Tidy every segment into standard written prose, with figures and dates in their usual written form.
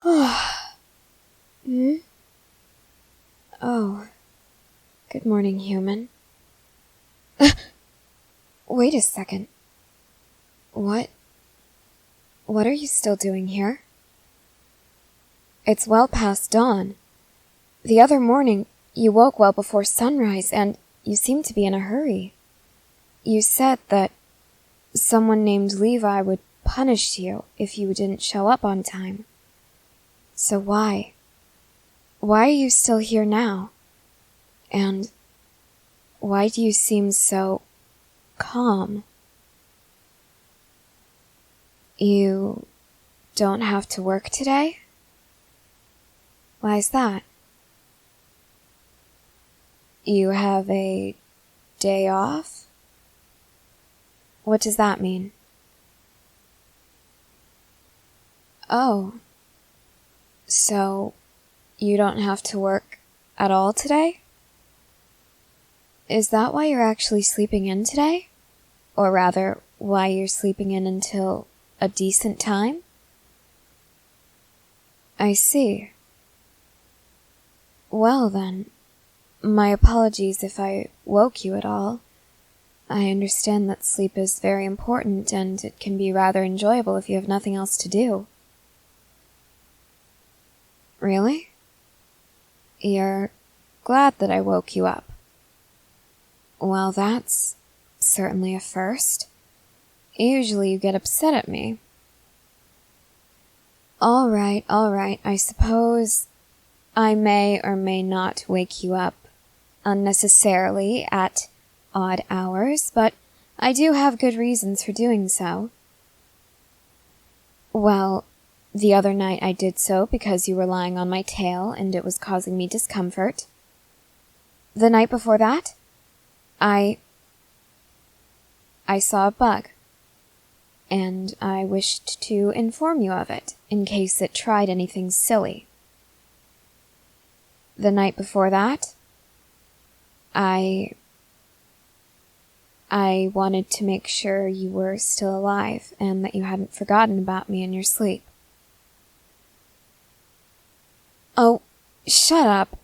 Hmm? Oh. Good morning, human. Wait a second. What are you still doing here? It's well past dawn. The other morning, you woke well before sunrise, and you seemed to be in a hurry. You said that someone named Levi would punish you if you didn't show up on time. So why? Why are you still here now? And why do you seem so calm? You don't have to work today? Why's that? You have a day off? What does that mean? Oh. So, you don't have to work at all today? Is that why you're actually sleeping in today? Or rather, why you're sleeping in until a decent time? I see. Well then, my apologies if I woke you at all. I understand that sleep is very important and it can be rather enjoyable if you have nothing else to do. Really? You're glad that I woke you up? Well, that's certainly a first. Usually you get upset at me. All right, I suppose I may or may not wake you up unnecessarily at odd hours, but I do have good reasons for doing so. Well, the other night I did so because you were lying on my tail and it was causing me discomfort. The night before that, I saw a bug, and I wished to inform you of it, in case it tried anything silly. The night before that, I wanted to make sure you were still alive, and that you hadn't forgotten about me in your sleep. Oh, shut up.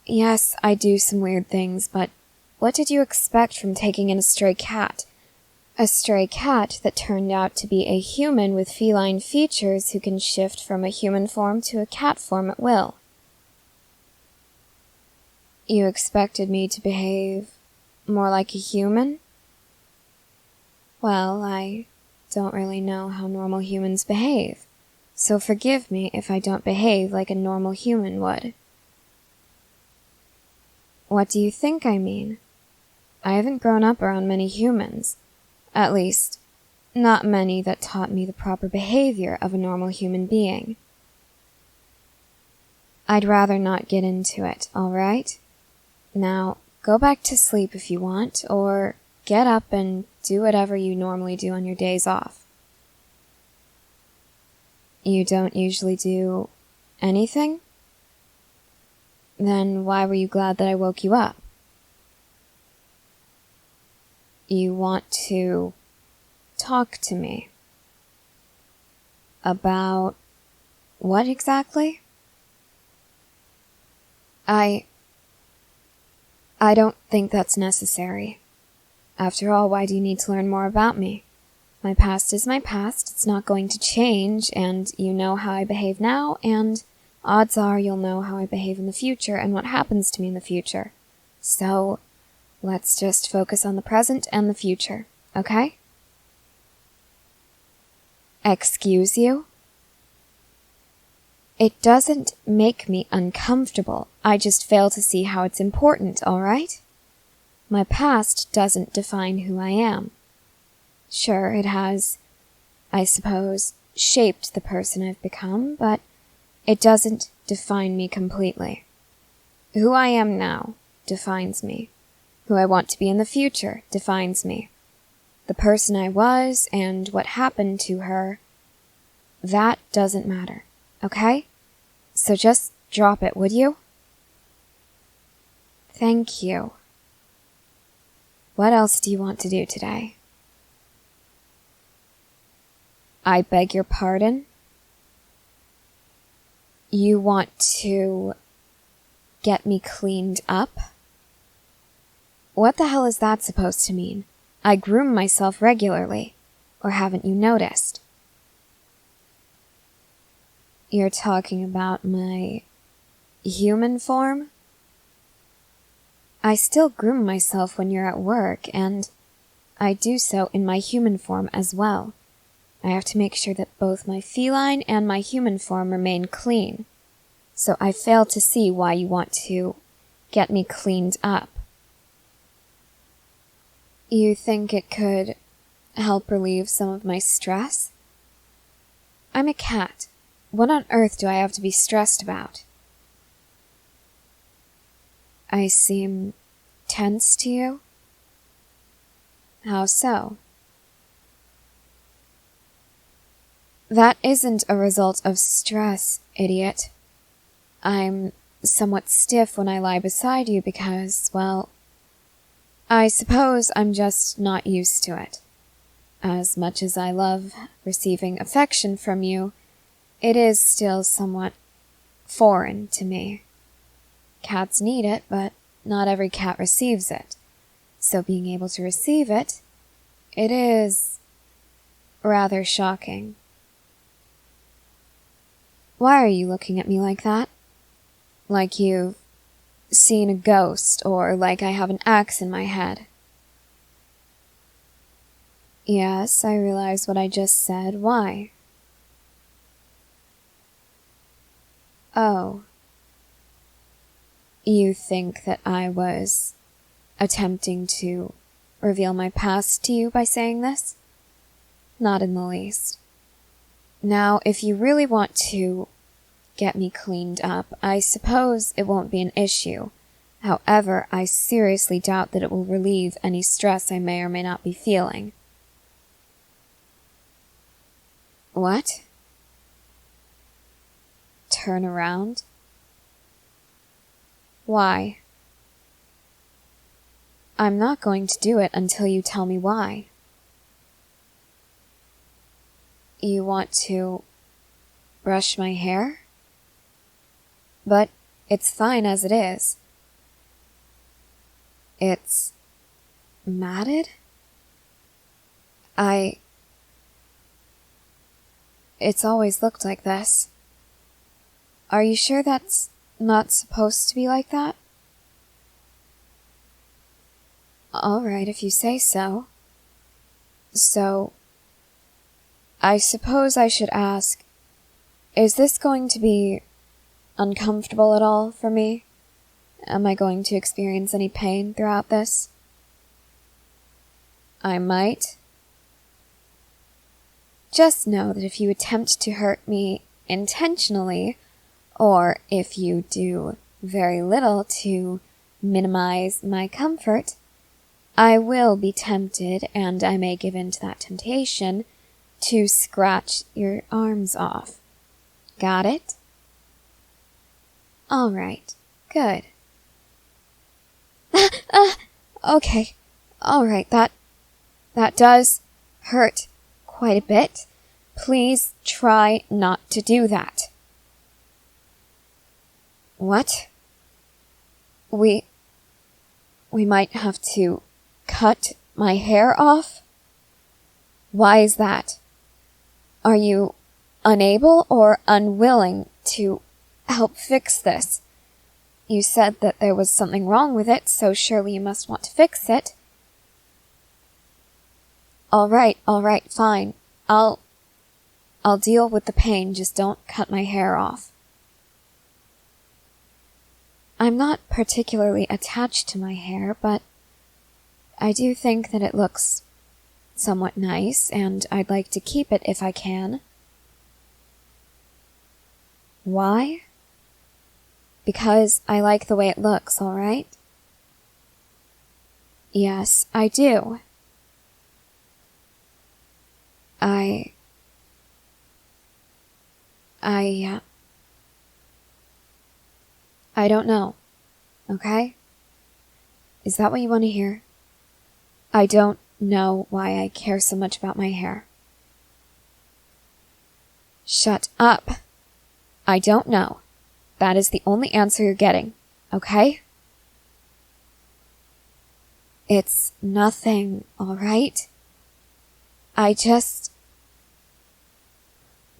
Yes, I do some weird things, but what did you expect from taking in a stray cat? A stray cat that turned out to be a human with feline features who can shift from a human form to a cat form at will. You expected me to behave more like a human? Well, I don't really know how normal humans behave, so forgive me if I don't behave like a normal human would. What do you think I mean? I haven't grown up around many humans. At least, not many that taught me the proper behavior of a normal human being. I'd rather not get into it, all right? Now, go back to sleep if you want, or get up and do whatever you normally do on your days off. You don't usually do anything? Then why were you glad that I woke you up? You want to talk to me. About what exactly? I don't think that's necessary. After all, why do you need to learn more about me? My past is my past, it's not going to change, and you know how I behave now, and odds are you'll know how I behave in the future and what happens to me in the future. So, let's just focus on the present and the future, okay? Excuse you? It doesn't make me uncomfortable. I just fail to see how it's important, all right? My past doesn't define who I am. Sure, it has, I suppose, shaped the person I've become, but it doesn't define me completely. Who I am now defines me. Who I want to be in the future defines me. The person I was and what happened to her, that doesn't matter, okay? So just drop it, would you? Thank you. What else do you want to do today? I beg your pardon? You want to get me cleaned up? What the hell is that supposed to mean? I groom myself regularly. Or haven't you noticed? You're talking about my human form? I still groom myself when you're at work, and I do so in my human form as well. I have to make sure that both my feline and my human form remain clean. So I fail to see why you want to get me cleaned up. You think it could help relieve some of my stress? I'm a cat. What on earth do I have to be stressed about? I seem tense to you? How so? That isn't a result of stress, idiot. I'm somewhat stiff when I lie beside you because, well, I suppose I'm just not used to it. As much as I love receiving affection from you, it is still somewhat foreign to me. Cats need it, but not every cat receives it. So being able to receive it, it is rather shocking. Why are you looking at me like that? Like you've seen a ghost, or like I have an axe in my head. Yes, I realize what I just said. Why? Oh. You think that I was attempting to reveal my past to you by saying this? Not in the least. Now, if you really want to get me cleaned up, I suppose it won't be an issue. However, I seriously doubt that it will relieve any stress I may or may not be feeling. What? Turn around? Why? I'm not going to do it until you tell me why. You want to brush my hair? But it's fine as it is. It's matted? It's always looked like this. Are you sure that's not supposed to be like that? Alright, if you say so. So, I suppose I should ask, is this going to be uncomfortable at all for me? Am I going to experience any pain throughout this? I might. Just know that if you attempt to hurt me intentionally, or if you do very little to minimize my comfort, I will be tempted, and I may give in to that temptation, to scratch your arms off. Got it? Alright, good. Okay, alright, that does hurt quite a bit. Please try not to do that. What? We might have to cut my hair off? Why is that? Are you unable or unwilling to help fix this? You said that there was something wrong with it, so surely you must want to fix it. Alright, fine. I'll deal with the pain, just don't cut my hair off. I'm not particularly attached to my hair, but I do think that it looks somewhat nice, and I'd like to keep it if I can. Why? Because I like the way it looks, alright? Yes, I do. I don't know, okay? Is that what you want to hear? I don't know why I care so much about my hair. Shut up. I don't know. that is the only answer you're getting, okay? It's nothing, alright?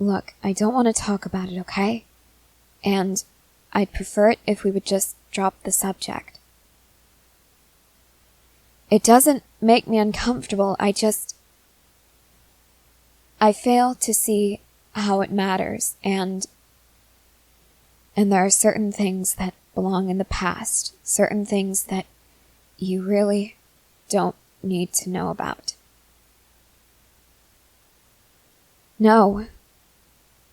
Look, I don't want to talk about it, okay? And I'd prefer it if we would just drop the subject. It doesn't make me uncomfortable, I fail to see how it matters, and there are certain things that belong in the past, certain things that you really don't need to know about. No,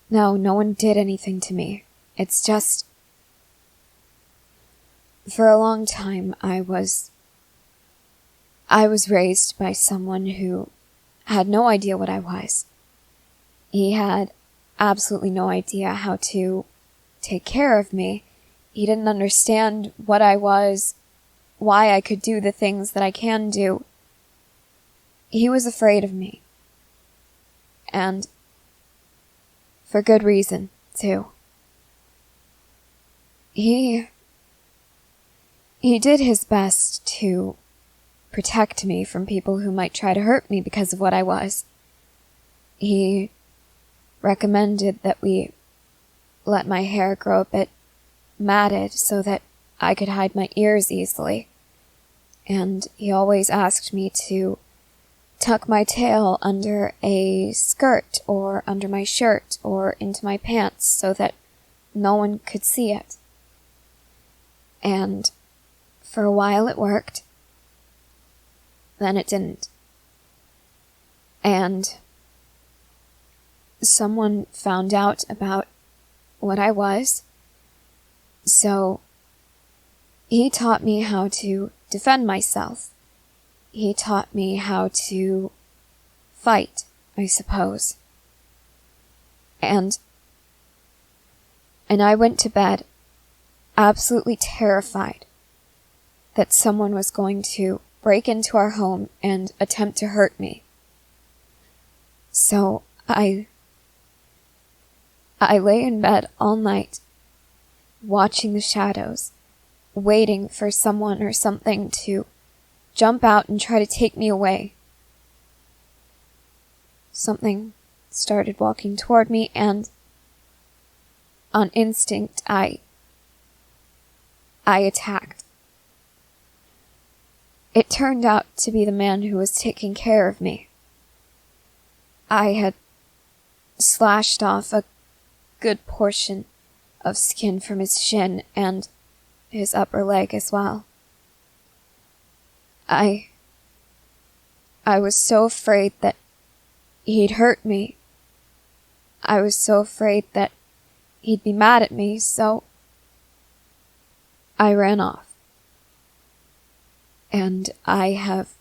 no one did anything to me. It's just, for a long time I was raised by someone who had no idea what I was. He had absolutely no idea how to take care of me. He didn't understand what I was, why I could do the things that I can do. He was afraid of me. And for good reason, too. He did his best to protect me from people who might try to hurt me because of what I was. He recommended that we let my hair grow a bit matted so that I could hide my ears easily. And he always asked me to tuck my tail under a skirt or under my shirt or into my pants so that no one could see it. And for a while it worked. Then it didn't. And someone found out about what I was, so he taught me how to defend myself. He taught me how to fight, I suppose. And I went to bed absolutely terrified that someone was going to break into our home and attempt to hurt me. So I lay in bed all night, watching the shadows, waiting for someone or something to jump out and try to take me away. Something started walking toward me, and on instinct, I attacked. It turned out to be the man who was taking care of me. I had slashed off a good portion of skin from his shin and his upper leg as well. I was so afraid that he'd hurt me. I was so afraid that he'd be mad at me, so I ran off. And I have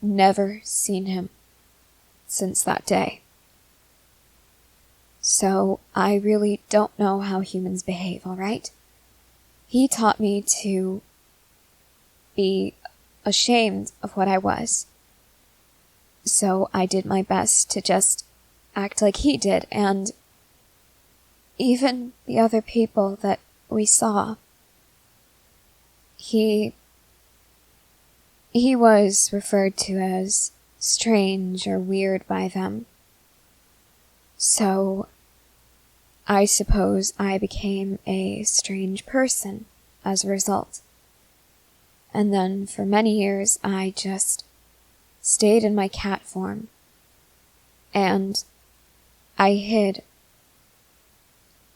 never seen him since that day. So I really don't know how humans behave, alright? He taught me to be ashamed of what I was. So I did my best to just act like he did, and even the other people that we saw, he was referred to as strange or weird by them. So I suppose I became a strange person as a result. And then for many years I just stayed in my cat form. And I hid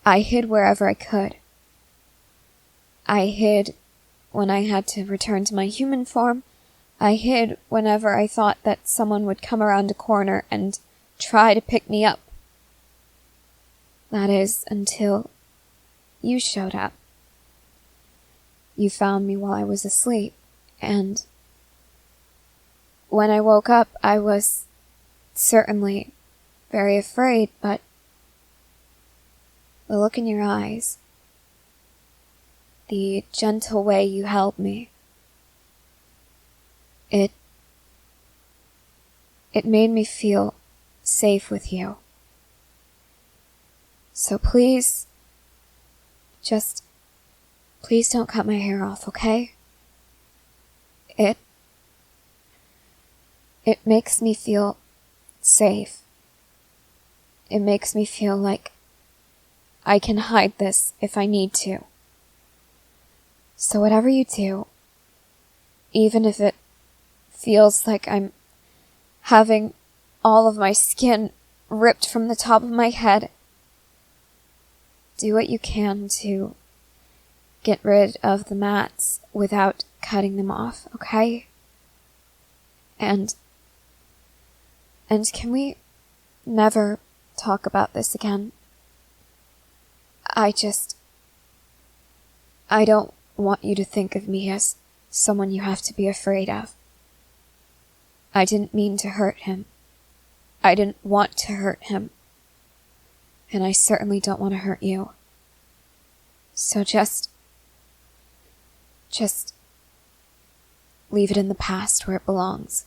wherever I could. I hid when I had to return to my human form. I hid whenever I thought that someone would come around a corner and try to pick me up. That is, until you showed up. You found me while I was asleep, and when I woke up, I was certainly very afraid, but the look in your eyes, the gentle way you held me, it made me feel safe with you. So please don't cut my hair off, okay? It makes me feel safe. It makes me feel like I can hide this if I need to. So whatever you do, even if it feels like I'm having all of my skin ripped from the top of my head, do what you can to get rid of the mats without cutting them off, okay? And can we never talk about this again? I don't want you to think of me as someone you have to be afraid of. I didn't mean to hurt him. I didn't want to hurt him. And I certainly don't want to hurt you. So just leave it in the past where it belongs.